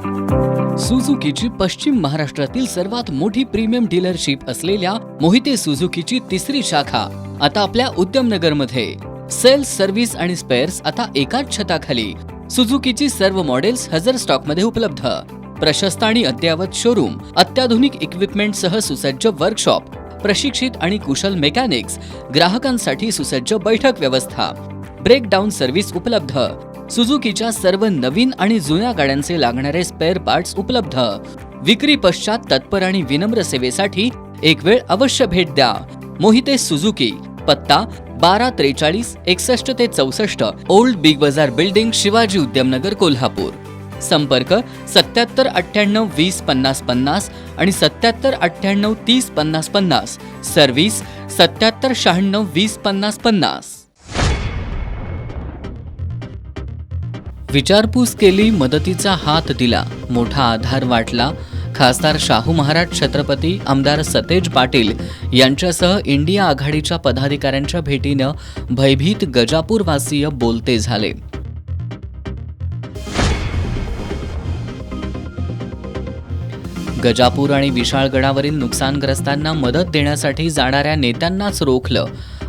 सुझुकीची पश्चिम महाराष्ट्रातील सर्वात मोठी प्रीमियम डीलरशिप असलेल्या मोहिते सुझुकीची तिसरी शाखा आता आपल्या उद्यमनगरमध्ये. सेल्स, सर्व्हिस आणि स्पेअर्स आता एकाच छताखाली. सुझुकीची सर्व मॉडेल्स हजर स्टॉकमध्ये उपलब्ध. प्रशस्त आणि अद्ययावत शोरूम, अत्याधुनिक इक्विपमेंटसह सुसज्ज वर्कशॉप, प्रशिक्षित आणि कुशल मेकॅनिक्स, ग्राहकांसाठी सुसज्ज बैठक व्यवस्था, ब्रेकडाऊन सर्व्हिस उपलब्ध. सुझुकीच्या सर्व नवीन आणि जुन्या गाड्यांचे लागणारे स्पेअर पार्ट्स उपलब्ध. विक्री पश्चात तत्पर आणि विनम्र सेवेसाठी एक वेळ अवश्य भेट द्या. मोहिते सुझुकी, पत्ता 1243 61 ते 64 ओल्ड बिग बाजार बिल्डिंग, शिवाजी उद्यमनगर, कोल्हापूर. संपर्क 77 98 20 50 50 आणि 77 98 30 50 50. सर्व्हिस 77 96 20 50 50. विचारपूस केली, मदतीचा हात दिला, मोठा आधार वाटला. खासदार शाहू महाराज छत्रपती, आमदार सतेज पाटील यांच्यासह इंडिया आघाडीच्या पदाधिकाऱ्यांच्या भेटीनं भयभीत गजापूरवासीय बोलते झाले. गजापूर आणि विशाळगडावरील नुकसानग्रस्तांना मदत देण्यासाठी जाणाऱ्या नेत्यांनाच रोखलं.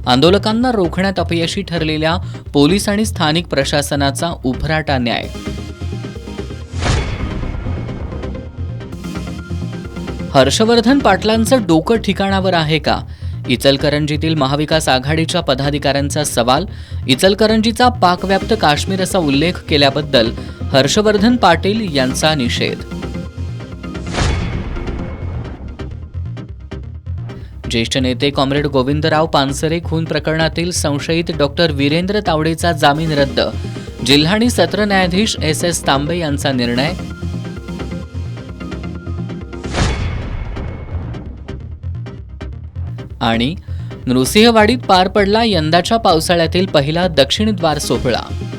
आंदोलकांना रोखण्यात अपयशी ठरलेल्या पोलीस आणि स्थानिक प्रशासनाचा उभराटा न्याय. हर्षवर्धन पाटलांचं डोकं ठिकाणावर आहे का? इचलकरंजीतील महाविकास आघाडीच्या पदाधिकाऱ्यांचा सवाल. इचलकरंजीचा पाकव्याप्त काश्मीर असा उल्लेख केल्याबद्दल हर्षवर्धन पाटील यांचा निषेध. ज्येष्ठ नेते कॉम्रेड गोविंदराव पानसरे खून प्रकरणातील संशयित डॉक्टर वीरेंद्र तावडेचा जामीन रद्द. जिल्हा आणि सत्र न्यायाधीश SS तांबे यांचा निर्णय. आणि नृसिंहवाडीत पार पडला यंदाच्या पावसाळ्यातील पहिला दक्षिण द्वार सोहळा.